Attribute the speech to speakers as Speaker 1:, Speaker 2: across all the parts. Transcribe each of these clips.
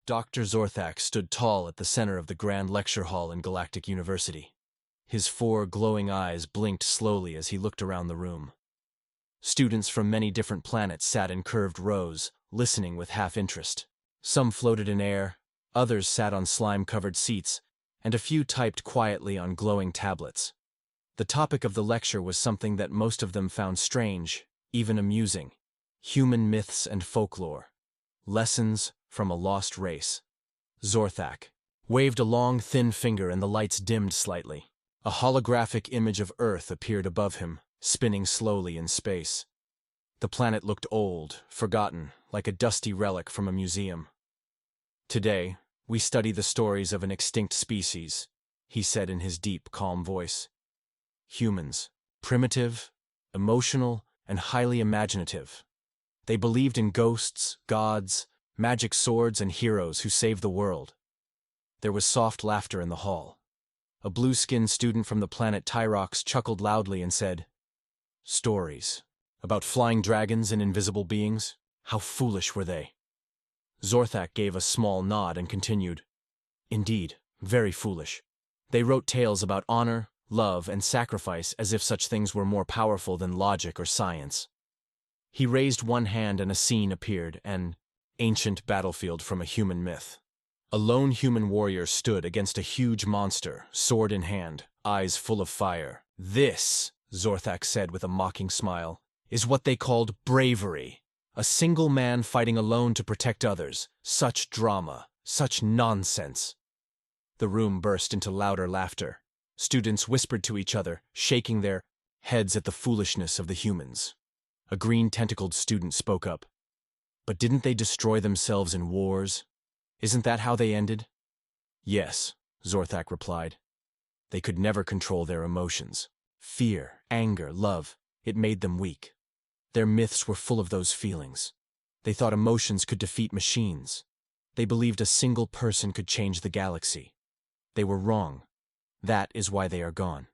Speaker 1: Dr. Zorthak stood tall at the center of the grand lecture hall in Galactic University. His four glowing eyes blinked slowly as he looked around the room. Students from many different planets sat in curved rows, listening with half-interest. Some floated in air, others sat on slime-covered seats, and a few typed quietly on glowing tablets. The topic of the lecture was something that most of them found strange, even amusing: human myths and folklore. Lessons from a lost race. Zorthak waved a long, thin finger and the lights dimmed slightly. A holographic image of Earth appeared above him, spinning slowly in space. The planet looked old, forgotten, like a dusty relic from a museum. "Today, we study the stories of an extinct species," he said in his deep, calm voice. "Humans, primitive, emotional, and highly imaginative. They believed in ghosts, gods, magic swords, and heroes who saved the world." There was soft laughter in the hall. A blue-skinned student from the planet Tyrox chuckled loudly and said, "Stories. About flying dragons and invisible beings? How foolish were they?" Zorthak gave a small nod and continued, "Indeed, very foolish. They wrote tales about honor, love, and sacrifice as if such things were more powerful than logic or science." He raised one hand and a scene appeared, an ancient battlefield from a human myth. A lone human warrior stood against a huge monster, sword in hand, eyes full of fire. "This," Zorthak said with a mocking smile, "is what they called bravery. A single man fighting alone to protect others. Such drama, such nonsense." The room burst into louder laughter. Students whispered to each other, shaking their heads at the foolishness of the humans. A green-tentacled student spoke up. "But didn't they destroy themselves in wars? Isn't that how they ended?" "Yes," Zorthak replied. "They could never control their emotions. Fear, anger, love, it made them weak. Their myths were full of those feelings. They thought emotions could defeat machines. They believed a single person could change the galaxy. They were wrong. That is why they are gone."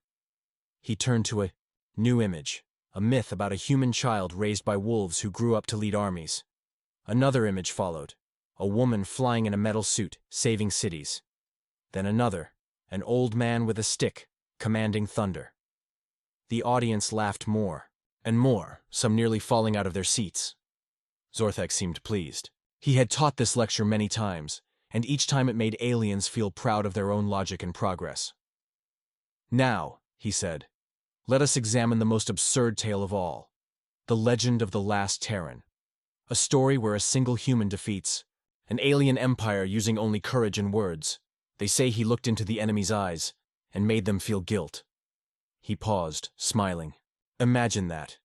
Speaker 1: He turned to a new image, a myth about a human child raised by wolves who grew up to lead armies. Another image followed, a woman flying in a metal suit, saving cities. Then another, an old man with a stick, commanding thunder. The audience laughed more and more, some nearly falling out of their seats. Zorthak seemed pleased. He had taught this lecture many times, and each time it made aliens feel proud of their own logic and progress. "Now," he said, "let us examine the most absurd tale of all, the legend of the last Terran. A story where a single human defeats an alien empire using only courage and words. They say he looked into the enemy's eyes and made them feel guilt." He paused, smiling. "Imagine that.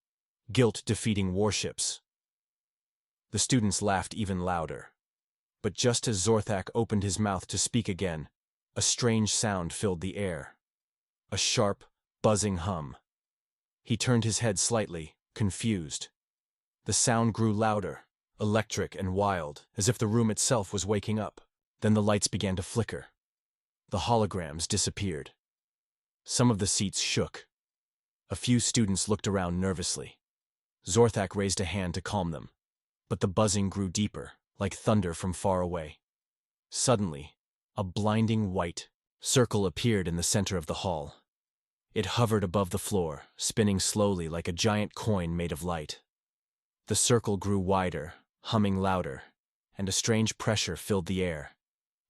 Speaker 1: Guilt defeating warships." The students laughed even louder. But just as Zorthak opened his mouth to speak again, a strange sound filled the air. A sharp, buzzing hum. He turned his head slightly, confused. The sound grew louder, electric and wild, as if the room itself was waking up. Then the lights began to flicker. The holograms disappeared. Some of the seats shook. A few students looked around nervously. Zorthak raised a hand to calm them. But the buzzing grew deeper, like thunder from far away. Suddenly, a blinding white circle appeared in the center of the hall. It hovered above the floor, spinning slowly like a giant coin made of light. The circle grew wider, humming louder, and a strange pressure filled the air,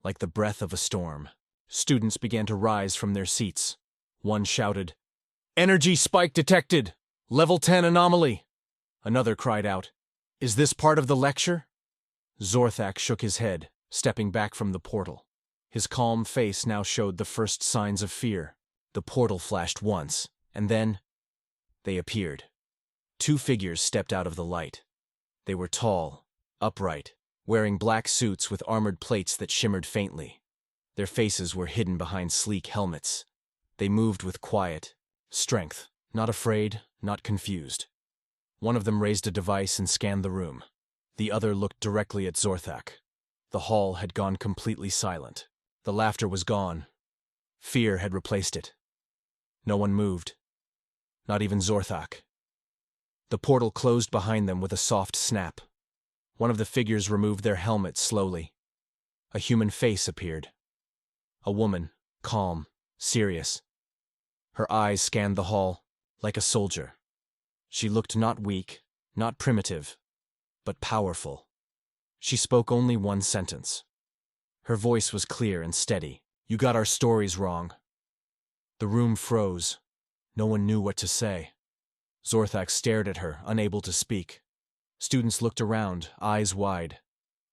Speaker 1: like the breath of a storm. Students began to rise from their seats. One shouted, "Energy spike detected! Level 10 anomaly!" Another cried out, "Is this part of the lecture?" Zorthak shook his head, stepping back from the portal. His calm face now showed the first signs of fear. The portal flashed once, and then they appeared. Two figures stepped out of the light. They were tall, upright, wearing black suits with armored plates that shimmered faintly. Their faces were hidden behind sleek helmets. They moved with quiet strength, not afraid, not confused. One of them raised a device and scanned the room. The other looked directly at Zorthak. The hall had gone completely silent. The laughter was gone. Fear had replaced it. No one moved. Not even Zorthak. The portal closed behind them with a soft snap. One of the figures removed their helmet slowly. A human face appeared. A woman, calm, serious. Her eyes scanned the hall, like a soldier. She looked not weak, not primitive, but powerful. She spoke only one sentence. Her voice was clear and steady. "You got our stories wrong." The room froze. No one knew what to say. Zorthak stared at her, unable to speak. Students looked around, eyes wide.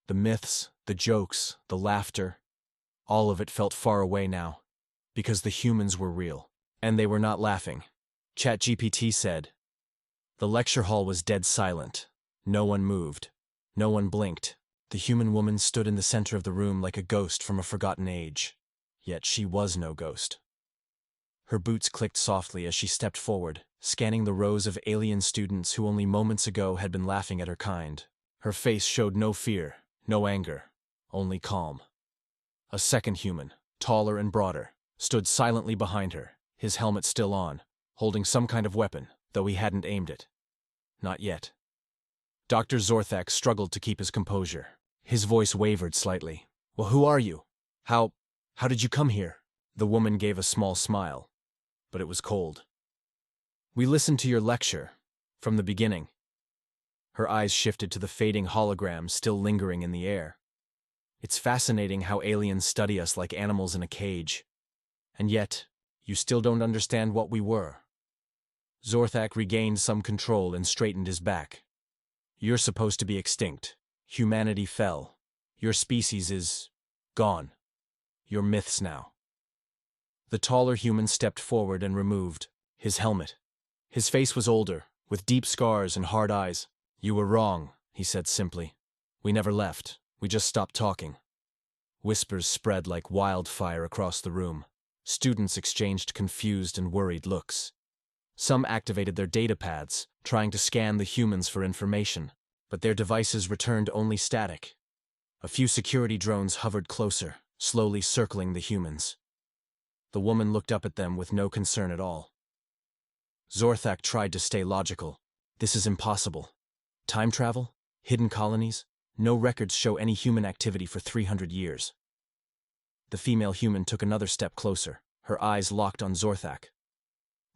Speaker 1: The myths, the jokes, the laughter, all of it felt far away now, because the humans were real. And they were not laughing. ChatGPT said. The lecture hall was dead silent. No one moved. No one blinked. The human woman stood in the center of the room like a ghost from a forgotten age. Yet she was no ghost. Her boots clicked softly as she stepped forward, scanning the rows of alien students who only moments ago had been laughing at her kind. Her face showed no fear, no anger, only calm. A second human, taller and broader, stood silently behind her, his helmet still on, holding some kind of weapon, though he hadn't aimed it. Not yet. Dr. Zorthak struggled to keep his composure. His voice wavered slightly. "Well, who are you? How did you come here?" The woman gave a small smile, but it was cold. "We listened to your lecture, from the beginning." Her eyes shifted to the fading holograms still lingering in the air. "It's fascinating how aliens study us like animals in a cage. And yet, you still don't understand what we were." Zorthak regained some control and straightened his back. "You're supposed to be extinct. Humanity fell. Your species is gone. You're myths now." The taller human stepped forward and removed his helmet. His face was older, with deep scars and hard eyes. "You were wrong," he said simply. "We never left. We just stopped talking." Whispers spread like wildfire across the room. Students exchanged confused and worried looks. Some activated their datapads, trying to scan the humans for information, but their devices returned only static. A few security drones hovered closer, slowly circling the humans. The woman looked up at them with no concern at all. Zorthak tried to stay logical. "This is impossible. Time travel? Hidden colonies? No records show any human activity for 300 years. The female human took another step closer, her eyes locked on Zorthak.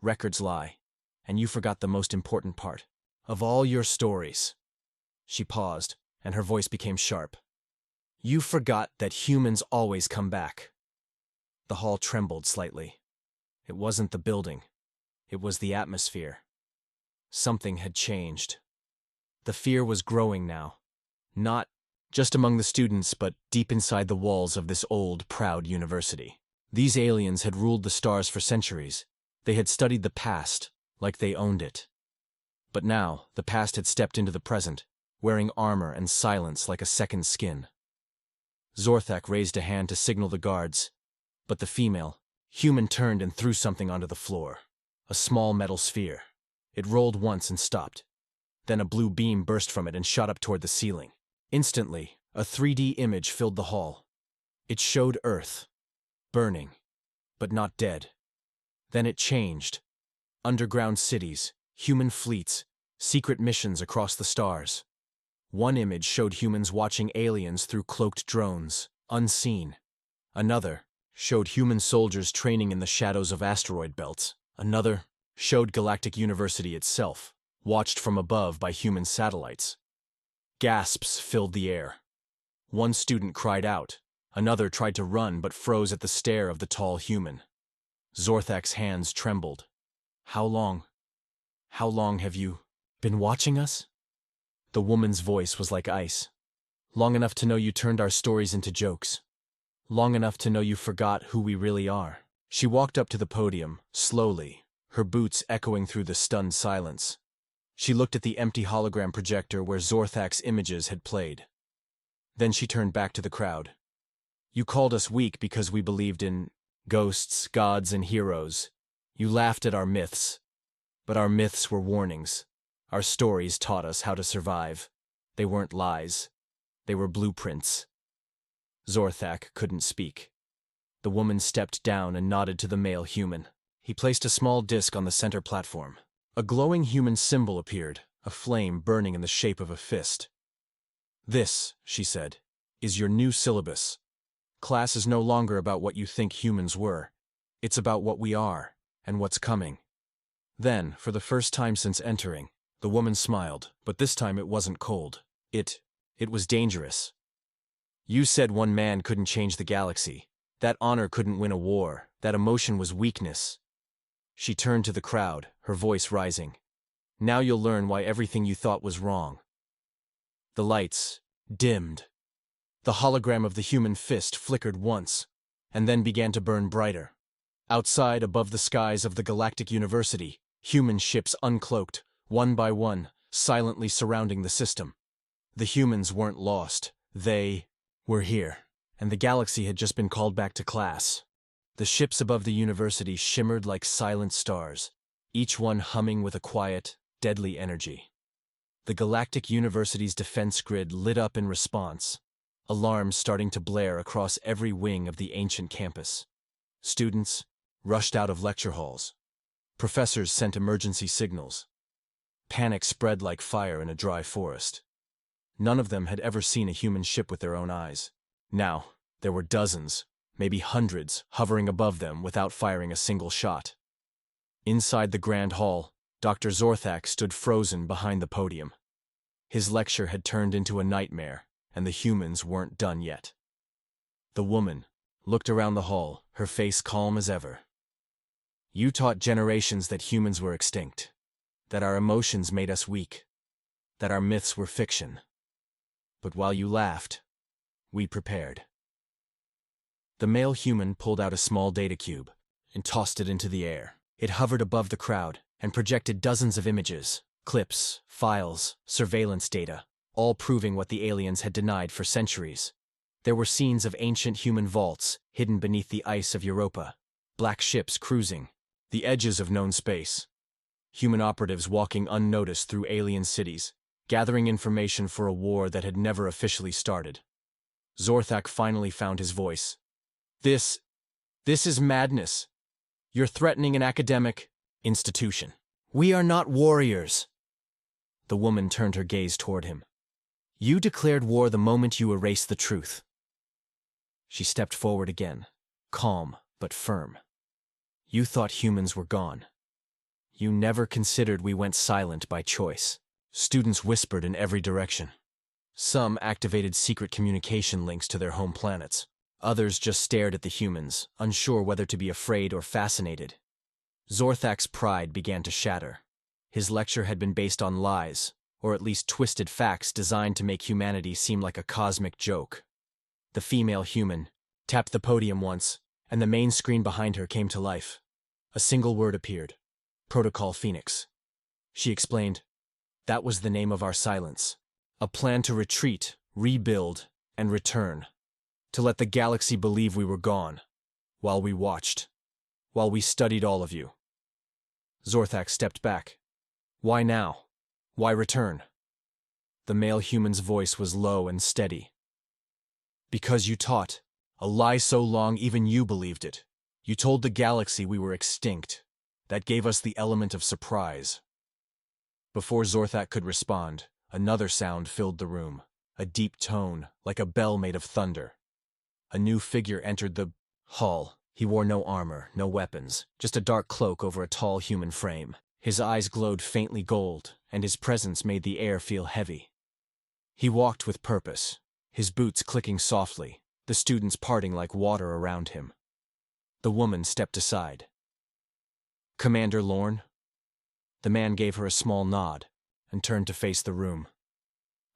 Speaker 1: "Records lie, and you forgot the most important part. Of all your stories." She paused, and her voice became sharp. "You forgot that humans always come back." The hall trembled slightly. It wasn't the building. It was the atmosphere. Something had changed. The fear was growing now. Not just among the students, but deep inside the walls of this old, proud university. These aliens had ruled the stars for centuries. They had studied the past, like they owned it. But now, the past had stepped into the present, wearing armor and silence like a second skin. Zorthak raised a hand to signal the guards, but the female, human turned and threw something onto the floor. A small metal sphere. It rolled once and stopped. Then a blue beam burst from it and shot up toward the ceiling. Instantly, a 3D image filled the hall. It showed Earth, burning, but not dead. Then it changed. Underground cities, human fleets, secret missions across the stars. One image showed humans watching aliens through cloaked drones, unseen. Another showed human soldiers training in the shadows of asteroid belts. Another showed Galactic University itself, watched from above by human satellites. Gasps filled the air. One student cried out. Another tried to run but froze at the stare of the tall human. Zorthak's hands trembled. How long have you been watching us?" The woman's voice was like ice. "Long enough to know you turned our stories into jokes. Long enough to know you forgot who we really are." She walked up to the podium, slowly, her boots echoing through the stunned silence. She looked at the empty hologram projector where Zorthak's images had played. Then she turned back to the crowd. "You called us weak because we believed in ghosts, gods, and heroes. You laughed at our myths. But our myths were warnings. Our stories taught us how to survive. They weren't lies. They were blueprints." Zorthak couldn't speak. The woman stepped down and nodded to the male human. He placed a small disc on the center platform. A glowing human symbol appeared, a flame burning in the shape of a fist. "This," she said, "is your new syllabus. Class is no longer about what you think humans were. It's about what we are, and what's coming. Then, for the first time since entering, the woman smiled, but this time it wasn't cold. It was dangerous. You said one man couldn't change the galaxy. That honor couldn't win a war. That emotion was weakness. She turned to the crowd, her voice rising. Now you'll learn why everything you thought was wrong. The lights dimmed. The hologram of the human fist flickered once, and then began to burn brighter. Outside, above the skies of the Galactic University, human ships uncloaked, one by one, silently surrounding the system. The humans weren't lost. They were here, and the galaxy had just been called back to class. The ships above the university shimmered like silent stars, each one humming with a quiet, deadly energy. The Galactic University's defense grid lit up in response, alarms starting to blare across every wing of the ancient campus. Students rushed out of lecture halls. Professors sent emergency signals. Panic spread like fire in a dry forest. None of them had ever seen a human ship with their own eyes. Now, there were dozens, maybe hundreds, hovering above them without firing a single shot. Inside the grand hall, Dr. Zorthak stood frozen behind the podium. His lecture had turned into a nightmare, and the humans weren't done yet. The woman looked around the hall, her face calm as ever. You taught generations that humans were extinct, that our emotions made us weak, that our myths were fiction. But while you laughed, we prepared. The male human pulled out a small data cube and tossed it into the air. It hovered above the crowd and projected dozens of images, clips, files, surveillance data, all proving what the aliens had denied for centuries. There were scenes of ancient human vaults hidden beneath the ice of Europa, black ships cruising, the edges of known space, human operatives walking unnoticed through alien cities, gathering information for a war that had never officially started. Zorthak finally found his voice. This is madness. You're threatening an academic institution. We are not warriors. The woman turned her gaze toward him. You declared war the moment you erased the truth. She stepped forward again, calm but firm. You thought humans were gone. You never considered we went silent by choice. Students whispered in every direction. Some activated secret communication links to their home planets. Others just stared at the humans, unsure whether to be afraid or fascinated. Zorthak's pride began to shatter. His lecture had been based on lies, or at least twisted facts designed to make humanity seem like a cosmic joke. The female human tapped the podium once, and the main screen behind her came to life. A single word appeared. Protocol Phoenix. She explained, that was the name of our silence. A plan to retreat, rebuild, and return. To let the galaxy believe we were gone. While we watched. While we studied all of you. Zorthak stepped back. Why now? Why return? The male human's voice was low and steady. Because you taught. A lie so long even you believed it. You told the galaxy we were extinct. That gave us the element of surprise. Before Zorthak could respond, another sound filled the room. A deep tone, like a bell made of thunder. A new figure entered the hall. He wore no armor, no weapons, just a dark cloak over a tall human frame. His eyes glowed faintly gold, and his presence made the air feel heavy. He walked with purpose, his boots clicking softly, the students parting like water around him. The woman stepped aside. Commander Lorne? The man gave her a small nod and turned to face the room.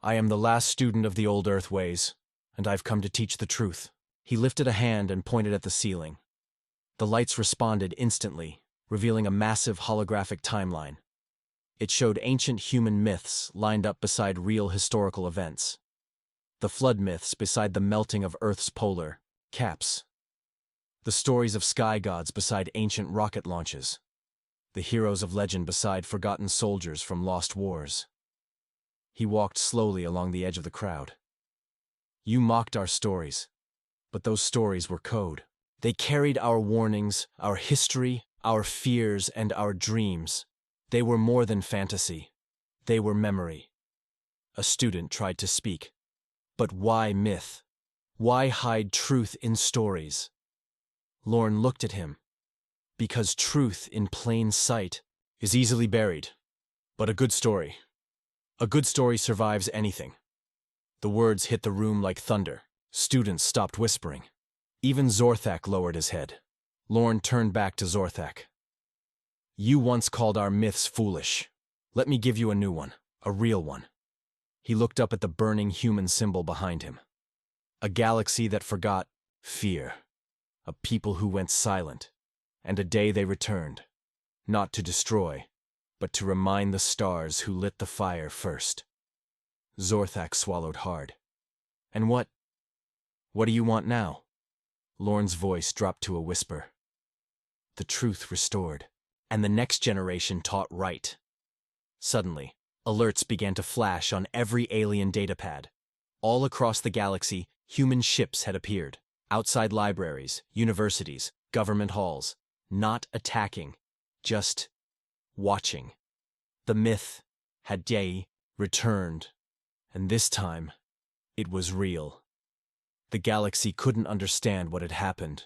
Speaker 1: I am the last student of the old Earth ways, and I've come to teach the truth. He lifted a hand and pointed at the ceiling. The lights responded instantly, revealing a massive holographic timeline. It showed ancient human myths lined up beside real historical events. The flood myths beside the melting of Earth's polar caps. The stories of sky gods beside ancient rocket launches. The heroes of legend beside forgotten soldiers from lost wars. He walked slowly along the edge of the crowd. You mocked our stories, but those stories were code. They carried our warnings, our history, our fears, and our dreams. They were more than fantasy. They were memory. A student tried to speak. But why myth? Why hide truth in stories? Lorne looked at him. Because truth in plain sight is easily buried. But a good story survives anything. The words hit the room like thunder. Students stopped whispering. Even Zorthak lowered his head. Lorne turned back to Zorthak. You once called our myths foolish. Let me give you a new one, a real one. He looked up at the burning human symbol behind him. A galaxy that forgot fear. A people who went silent. And a day they returned. Not to destroy, but to remind the stars who lit the fire first. Zorthak swallowed hard. And what do you want now? Lorne's voice dropped to a whisper. The truth restored, and the next generation taught right. Suddenly, alerts began to flash on every alien datapad. All across the galaxy, human ships had appeared. Outside libraries, universities, government halls. Not attacking, just watching. The myth had returned, and this time, it was real. The galaxy couldn't understand what had happened.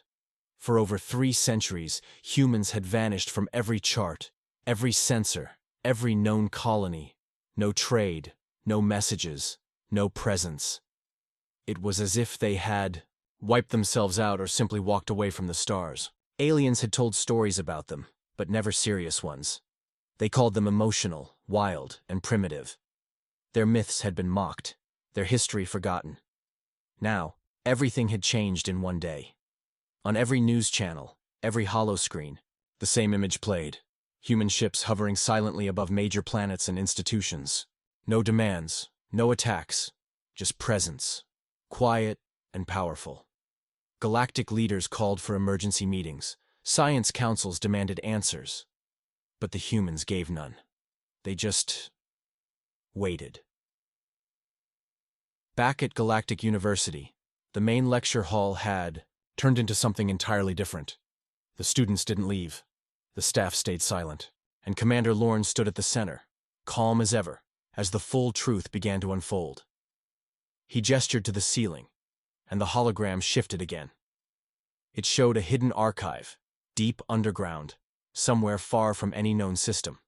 Speaker 1: For over 3 centuries, humans had vanished from every chart, every sensor, every known colony. No trade, no messages, no presence. It was as if they had wiped themselves out or simply walked away from the stars. Aliens had told stories about them, but never serious ones. They called them emotional, wild, and primitive. Their myths had been mocked, their history forgotten. Now, everything had changed in one day. On every news channel, every holoscreen, the same image played. Human ships hovering silently above major planets and institutions. No demands, no attacks, just presence. Quiet and powerful. Galactic leaders called for emergency meetings. Science councils demanded answers. But the humans gave none. They just waited. Back at Galactic University, the main lecture hall had turned into something entirely different. The students didn't leave. The staff stayed silent. And Commander Lorne stood at the center, calm as ever, as the full truth began to unfold. He gestured to the ceiling, and the hologram shifted again. It showed a hidden archive, deep underground, somewhere far from any known system.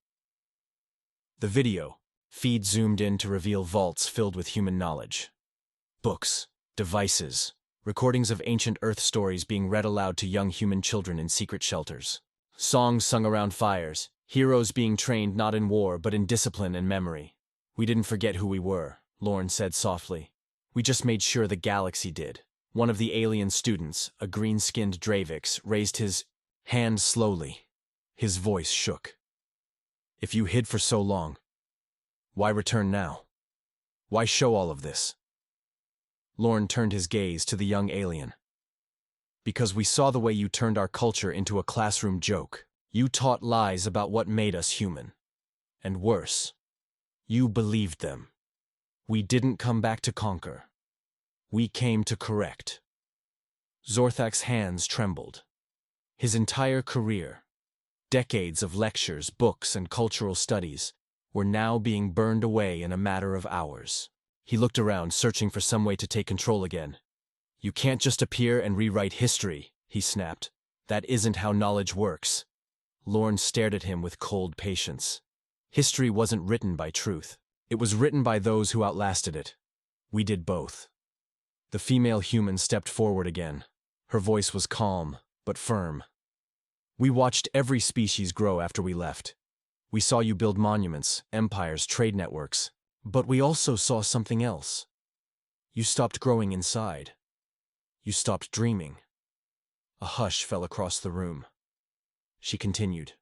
Speaker 1: The video feed zoomed in to reveal vaults filled with human knowledge. Books, devices, recordings of ancient Earth stories being read aloud to young human children in secret shelters. Songs sung around fires, heroes being trained not in war but in discipline and memory. We didn't forget who we were, Lorne said softly. We just made sure the galaxy did. One of the alien students, a green-skinned Dravix, raised his hand slowly. His voice shook. If you hid for so long, why return now? Why show all of this? Lorne turned his gaze to the young alien. Because we saw the way you turned our culture into a classroom joke. You taught lies about what made us human. And worse, you believed them. We didn't come back to conquer. We came to correct. Zorthak's hands trembled. His entire career, decades of lectures, books, and cultural studies, were now being burned away in a matter of hours. He looked around, searching for some way to take control again. You can't just appear and rewrite history, he snapped. That isn't how knowledge works. Lorne stared at him with cold patience. History wasn't written by truth. It was written by those who outlasted it. We did both. The female human stepped forward again. Her voice was calm, but firm. We watched every species grow after we left. We saw you build monuments, empires, trade networks. But we also saw something else. You stopped growing inside. You stopped dreaming. A hush fell across the room. She continued.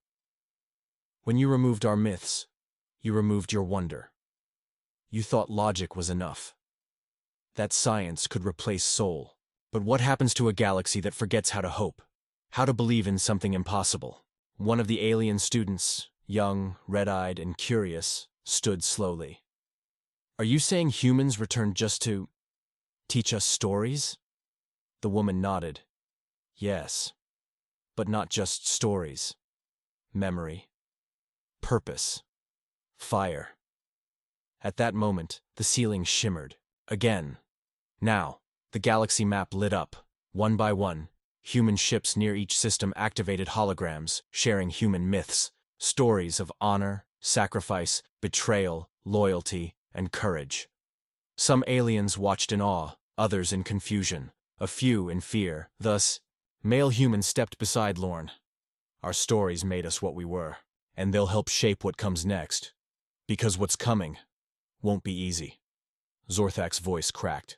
Speaker 1: When you removed our myths, you removed your wonder. You thought logic was enough. That science could replace soul. But what happens to a galaxy that forgets how to hope? How to believe in something impossible? One of the alien students, young, red-eyed, and curious, stood slowly. Are you saying humans returned just to teach us stories? The woman nodded. Yes, but not just stories. Memory, purpose, fire. At that moment, the ceiling shimmered. Again. Now, The galaxy map lit up. One by one, human ships near each system activated holograms, sharing human myths, stories of honor, sacrifice, betrayal, loyalty, and courage. Some aliens watched in awe, others in confusion, a few in fear. Thus, male humans stepped beside Lorne. Our stories made us what we were, and they'll help shape what comes next. Because what's coming won't be easy. Zorthak's voice cracked.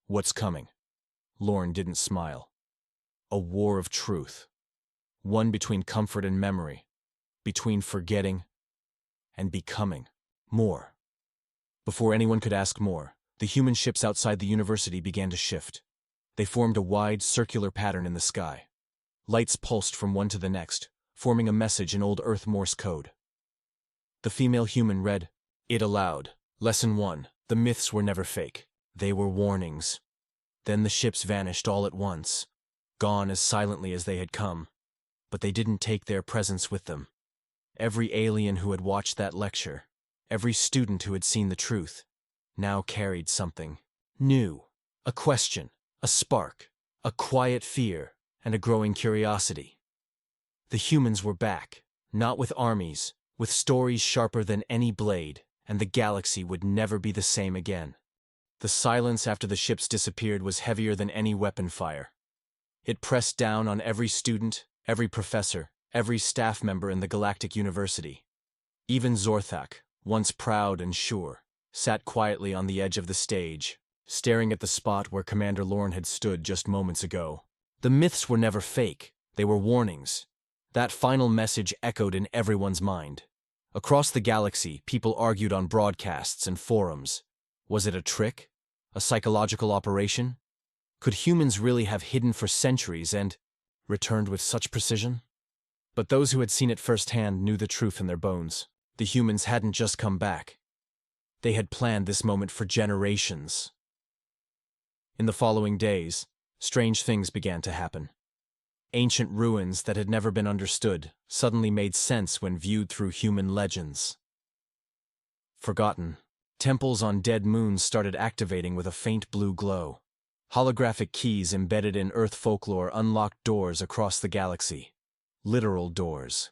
Speaker 1: What's coming? Lorne didn't smile. A war of truth. One between comfort and memory, between forgetting and becoming. More. Before anyone could ask more, the human ships outside the university began to shift. They formed a wide, circular pattern in the sky. Lights pulsed from one to the next, forming a message in Old Earth Morse code. The female human read it aloud. Lesson 1. The myths were never fake. They were warnings. Then the ships vanished all at once, gone as silently as they had come. But they didn't take their presence with them. Every alien who had watched that lecture, every student who had seen the truth, now carried something new. A question, a spark, a quiet fear, and a growing curiosity. The humans were back, not with armies, with stories sharper than any blade, and the galaxy would never be the same again. The silence after the ships disappeared was heavier than any weapon fire. It pressed down on every student, every professor, every staff member in the Galactic University. Even Zorthak, once proud and sure, sat quietly on the edge of the stage, staring at the spot where Commander Lorne had stood just moments ago. The myths were never fake, they were warnings. That final message echoed in everyone's mind. Across the galaxy, people argued on broadcasts and forums. Was it a trick? A psychological operation? Could humans really have hidden for centuries and returned with such precision? But those who had seen it firsthand knew the truth in their bones. The humans hadn't just come back. They had planned this moment for generations. In the following days, strange things began to happen. Ancient ruins that had never been understood suddenly made sense when viewed through human legends. Forgotten, temples on dead moons started activating with a faint blue glow. Holographic keys embedded in Earth folklore unlocked doors across the galaxy. Literal doors.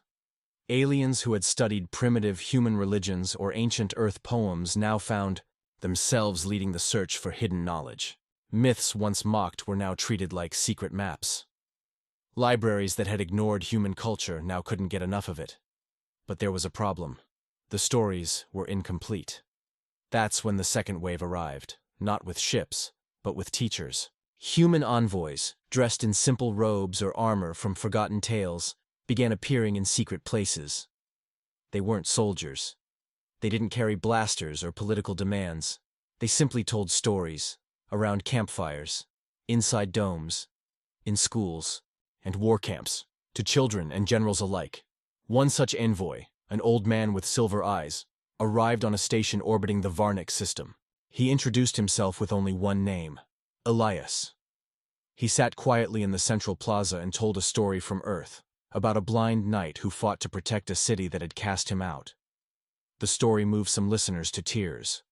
Speaker 1: Aliens who had studied primitive human religions or ancient Earth poems now found themselves leading the search for hidden knowledge. Myths once mocked were now treated like secret maps. Libraries that had ignored human culture now couldn't get enough of it. But there was a problem. The stories were incomplete. That's when the second wave arrived, not with ships, but with teachers. Human envoys, dressed in simple robes or armor from forgotten tales, began appearing in secret places. They weren't soldiers. They didn't carry blasters or political demands. They simply told stories, around campfires, inside domes, in schools, and war camps, to children and generals alike. One such envoy, an old man with silver eyes, arrived on a station orbiting the Varnic system. He introduced himself with only one name, Elias. He sat quietly in the central plaza and told a story from Earth, about a blind knight who fought to protect a city that had cast him out. The story moved some listeners to tears.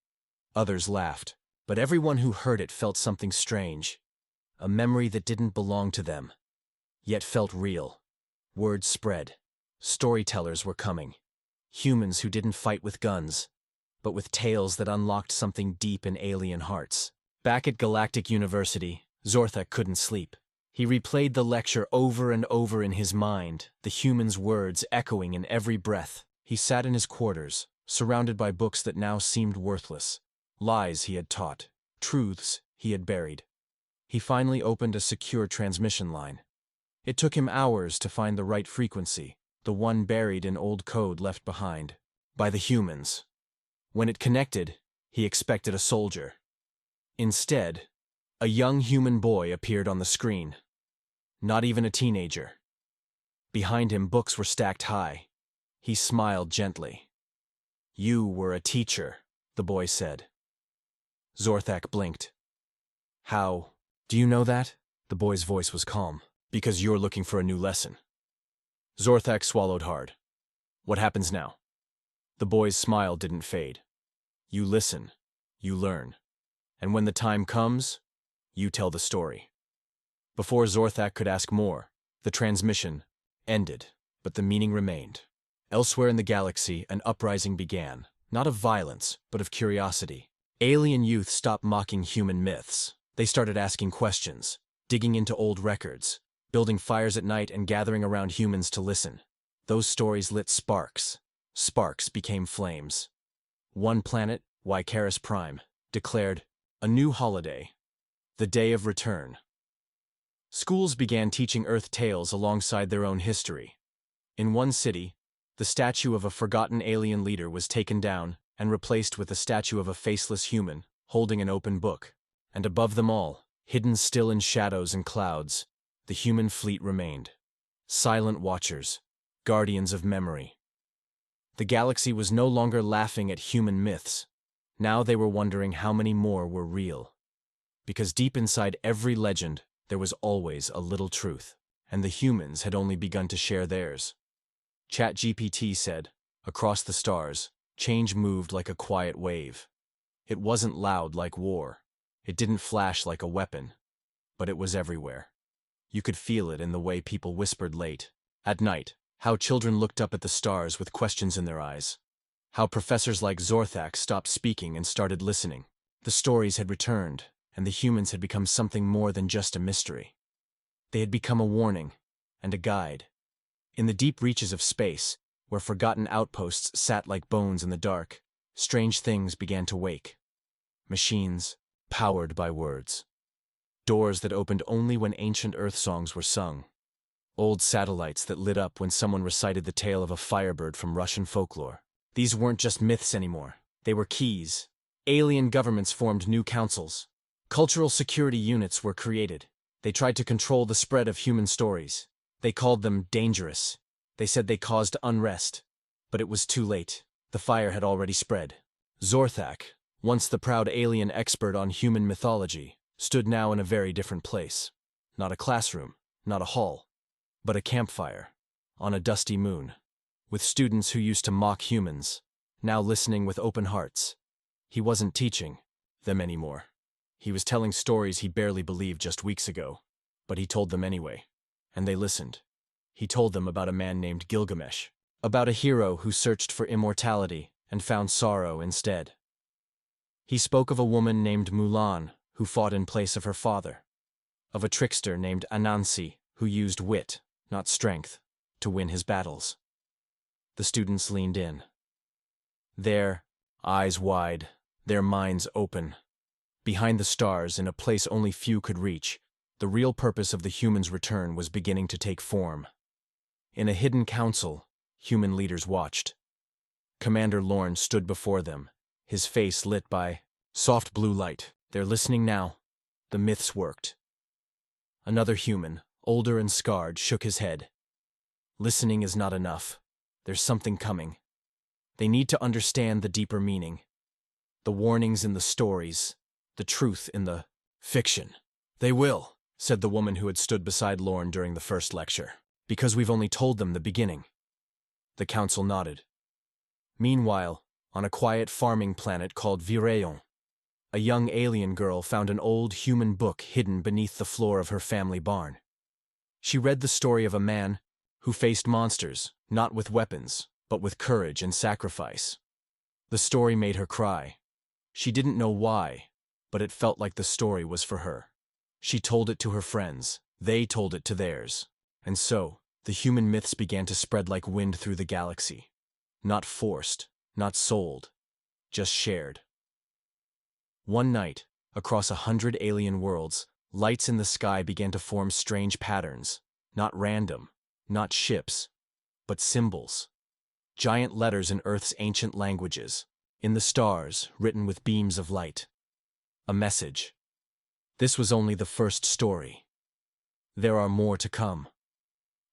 Speaker 1: Others laughed, but everyone who heard it felt something strange, a memory that didn't belong to them, yet felt real. Word spread. Storytellers were coming. Humans who didn't fight with guns, but with tales that unlocked something deep in alien hearts. Back at Galactic University, Zorthak couldn't sleep. He replayed the lecture over and over in his mind, the humans' words echoing in every breath. He sat in his quarters, surrounded by books that now seemed worthless. Lies he had taught, truths he had buried. He finally opened a secure transmission line. It took him hours to find the right frequency, the one buried in old code left behind by the humans. When it connected, he expected a soldier. Instead, a young human boy appeared on the screen. Not even a teenager. Behind him, books were stacked high. He smiled gently. "You were a teacher," the boy said. Zorthak blinked. "How do you know that?" The boy's voice was calm. "Because you're looking for a new lesson." Zorthak swallowed hard. "What happens now?" The boy's smile didn't fade. "You listen, you learn, and when the time comes, You tell the story." Before Zorthak could ask more, the transmission ended, but the meaning remained. Elsewhere in the galaxy, an uprising began, not of violence, but of curiosity. Alien youth stopped mocking human myths. They started asking questions, digging into old records, building fires at night and gathering around humans to listen. Those stories lit sparks. Sparks became flames. One planet, Wycaris Prime, declared a new holiday, the Day of Return. Schools began teaching Earth tales alongside their own history. In one city, the statue of a forgotten alien leader was taken down and replaced with a statue of a faceless human, holding an open book. And above them all, hidden still in shadows and clouds, the human fleet remained. Silent watchers, guardians of memory. The galaxy was no longer laughing at human myths. Now they were wondering how many more were real. Because deep inside every legend, there was always a little truth, and the humans had only begun to share theirs. ChatGPT said, "Across the stars, change moved like a quiet wave. It wasn't loud like war. It didn't flash like a weapon. But it was everywhere. You could feel it in the way people whispered late at night, how children looked up at the stars with questions in their eyes, how professors like Zorthak stopped speaking and started listening. The stories had returned, and the humans had become something more than just a mystery. They had become a warning and a guide. In the deep reaches of space, where forgotten outposts sat like bones in the dark, strange things began to wake. Machines, powered by words. Doors that opened only when ancient Earth songs were sung. Old satellites that lit up when someone recited the tale of a firebird from Russian folklore. These weren't just myths anymore. They were keys. Alien governments formed new councils. Cultural security units were created. They tried to control the spread of human stories. They called them dangerous. They said they caused unrest. But it was too late. The fire had already spread. Zorthak, once the proud alien expert on human mythology, stood now in a very different place. Not a classroom, not a hall, but a campfire, on a dusty moon, with students who used to mock humans, now listening with open hearts. He wasn't teaching them anymore. He was telling stories he barely believed just weeks ago, but he told them anyway, and they listened. He told them about a man named Gilgamesh, about a hero who searched for immortality and found sorrow instead. He spoke of a woman named Mulan, who fought in place of her father, of a trickster named Anansi, who used wit, not strength, to win his battles. The students leaned in. Their eyes wide, their minds open. Behind the stars, in a place only few could reach, the real purpose of the humans' return was beginning to take form. In a hidden council, human leaders watched. Commander Lorne stood before them, his face lit by soft blue light. They're listening now. The myths worked. Another human, older and scarred, shook his head. Listening is not enough. There's something coming. They need to understand the deeper meaning. The warnings in the stories, the truth in the fiction. "They will," said the woman who had stood beside Lorne during the first lecture, "because we've only told them the beginning." The council nodded. Meanwhile, on a quiet farming planet called Virayon, a young alien girl found an old human book hidden beneath the floor of her family barn. She read the story of a man who faced monsters, not with weapons, but with courage and sacrifice. The story made her cry. She didn't know why, but it felt like the story was for her. She told it to her friends. They told it to theirs. And so, the human myths began to spread like wind through the galaxy. Not forced, not sold, just shared. One night, across 100 alien worlds, lights in the sky began to form strange patterns. Not random, not ships, but symbols. Giant letters in Earth's ancient languages. In the stars, written with beams of light. A message. This was only the first story. There are more to come.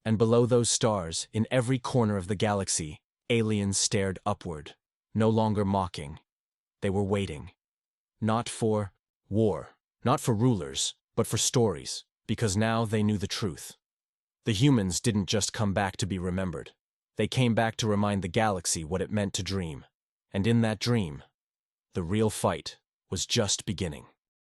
Speaker 1: And below those stars, in every corner of the galaxy, aliens stared upward, no longer mocking. They were waiting. Not for war, not for rulers, but for stories, because now they knew the truth. The humans didn't just come back to be remembered. They came back to remind the galaxy what it meant to dream. And in that dream, the real fight was just beginning.